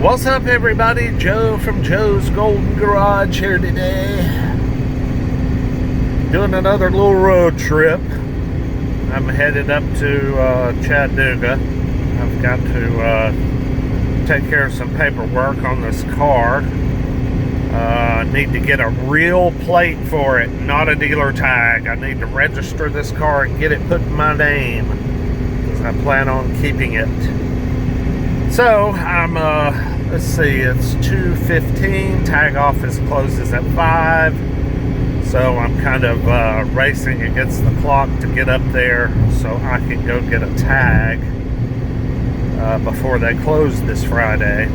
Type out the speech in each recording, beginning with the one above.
What's up, everybody? Joe from Joe's Golden Garage here today. Doing another little road trip. I'm headed up to Chattanooga. I've got to take care of some paperwork on this car. I need to get a real plate for it, not a dealer tag. I need to register this car and get it put in my name, because I plan on keeping it. So I'm let's see, it's 2:15. Tag office closes at 5. So I'm kind of racing against the clock to get up there so I can go get a tag before they close this Friday.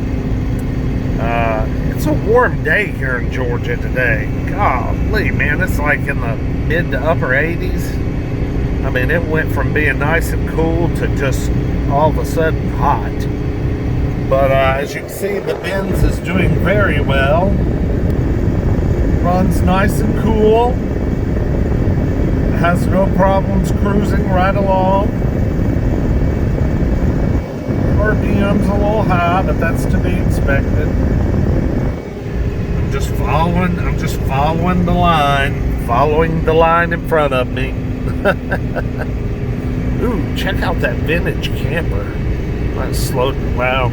It's a warm day here in Georgia today. Golly, man, it's like in the mid to upper 80s. I mean, it went from being nice and cool to just all of a sudden hot. But as you can see, the Benz is doing very well. Runs nice and cool. Has no problems cruising right along. RPM's a little high, but that's to be expected. I'm just following the line in front of me. Ooh, check out that vintage camper. That's slowed. Wow.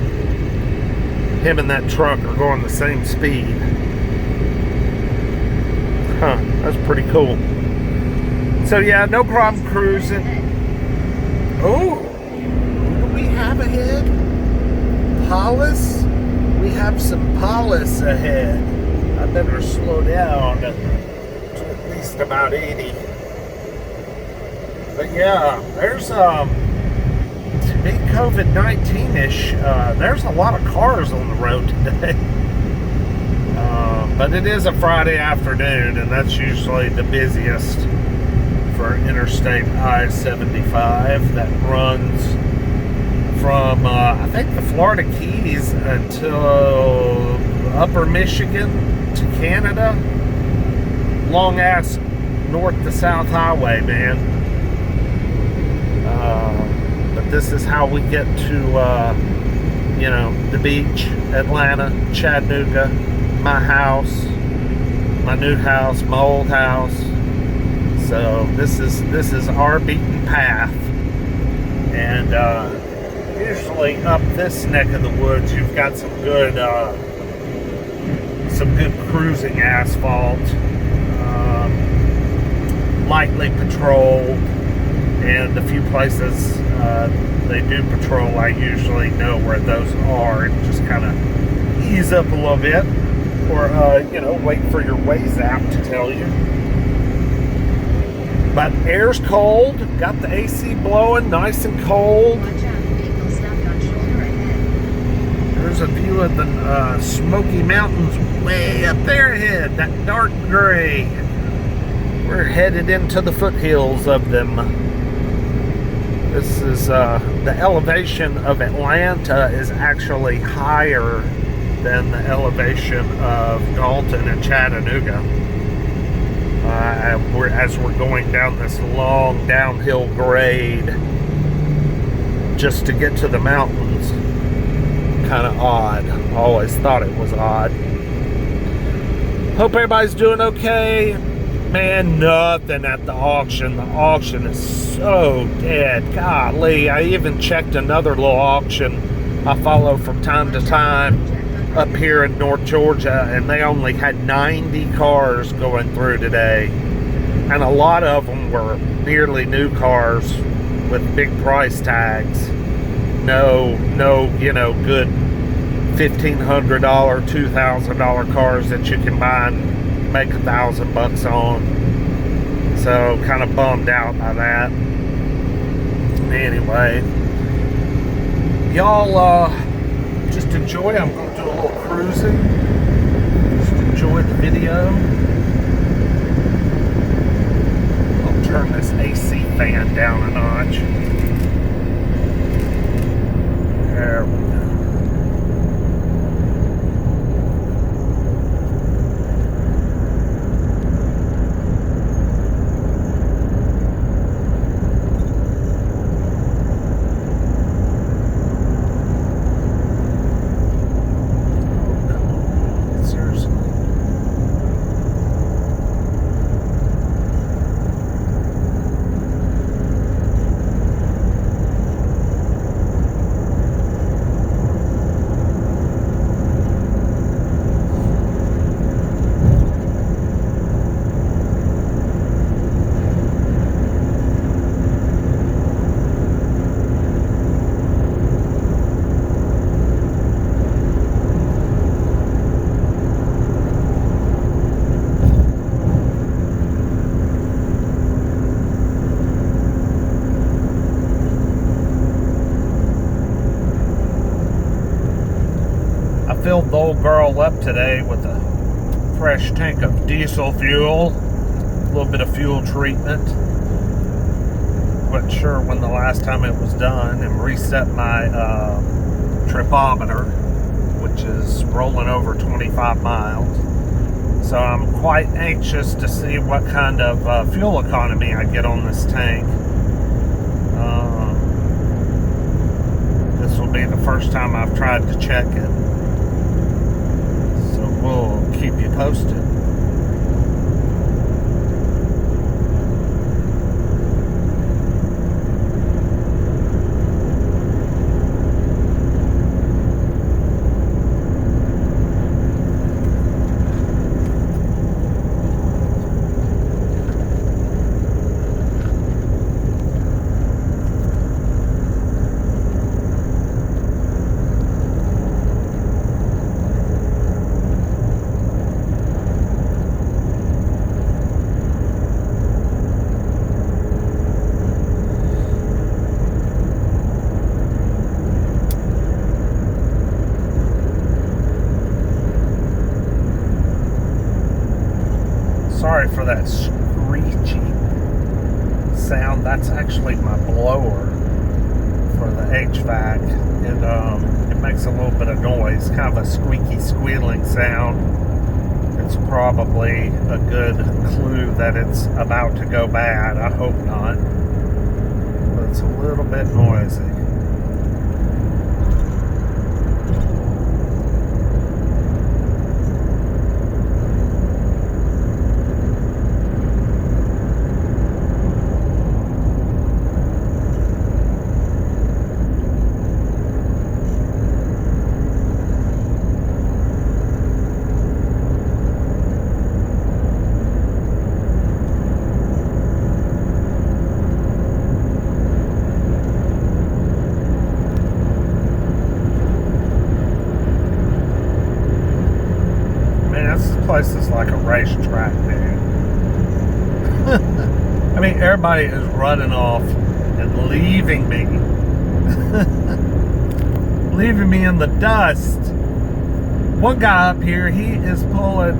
Him and that truck are going the same speed. Huh, that's pretty cool. So yeah, no problem cruising. Oh, what do we have ahead? Polis? We have some Polis ahead. I better slow down to at least about 80. But yeah, there's to be COVID-19-ish, there's a lot of cars on the road today. But it is a Friday afternoon, and that's usually the busiest for Interstate I-75 that runs from, I think, the Florida Keys until Upper Michigan to Canada. Long-ass north to south highway, man. But this is how we get to, the beach, Atlanta, Chattanooga, my house, my new house, my old house. So this is our beaten path. And usually up this neck of the woods, you've got some good cruising asphalt, lightly patrolled. And the few places they do patrol, I usually know where those are and just kind of ease up a little bit, or wait for your Waze app to tell you. But air's cold, got the AC blowing, nice and cold. There's a view of the Smoky Mountains way up there ahead, that dark gray. We're headed into the foothills of them. This is, the elevation of Atlanta is actually higher than the elevation of Dalton and Chattanooga. As we're going down this long downhill grade just to get to the mountains. Kind of odd. Always thought it was odd. Hope everybody's doing okay. Man, nothing at the auction. The auction is so dead. Golly, I even checked another little auction I follow from time to time up here in North Georgia, and they only had 90 cars going through today. And a lot of them were nearly new cars with big price tags. No, good $1,500, $2,000 cars that you can buy and make $1,000 on. So kind of bummed out by that. Anyway, y'all just enjoy. I'm going to do a little cruising. Just enjoy the video. I'll turn this AC fan down a notch. There we go. filled the old girl up today with a fresh tank of diesel fuel, a little bit of fuel treatment. Wasn't sure when the last time it was done, and reset my tripometer, which is rolling over 25 miles. So I'm quite anxious to see what kind of fuel economy I get on this tank. This will be the first time I've tried to check it, so we'll keep you posted. Sorry for that screechy sound. That's actually my blower for the HVAC. It makes a little bit of noise, kind of a squeaky, squealing sound. It's probably a good clue that it's about to go bad. I hope not, but it's a little bit noisy. Place is like a racetrack, man. I mean, everybody is running off and leaving me. Leaving me in the dust. One guy up here, he is pulling.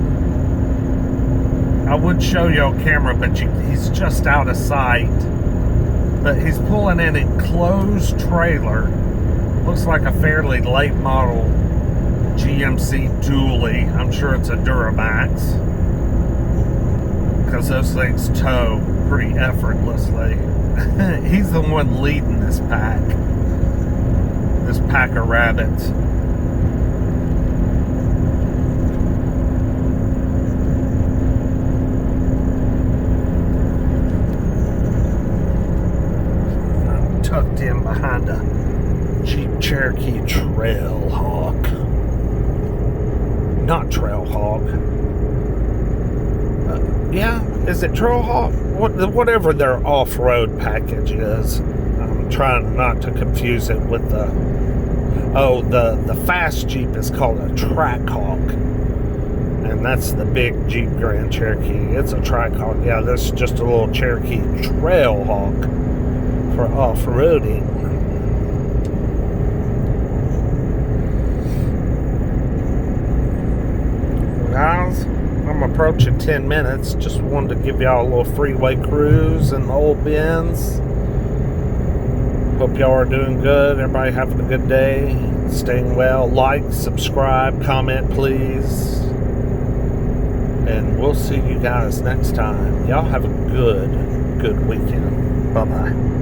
I would show you on camera, but he's just out of sight. But he's pulling an enclosed trailer. Looks like a fairly late model GMC dually. I'm sure it's a Duramax, because those things tow pretty effortlessly. He's the one leading this pack of rabbits. I'm tucked in behind a Jeep Cherokee Trailhawk. Not Trailhawk. Yeah, is it Trailhawk? Whatever their off-road package is. I'm trying not to confuse it with the fast Jeep is called a Trackhawk, and that's the big Jeep Grand Cherokee. It's a Trackhawk. Yeah, this is just a little Cherokee Trailhawk for off-roading. Guys, I'm approaching 10 minutes. Just wanted to give y'all a little freeway cruise in the old Benz. Hope y'all are doing good. Everybody having a good day. Staying well. Like, subscribe, comment, please. And we'll see you guys next time. Y'all have a good weekend. Bye-bye.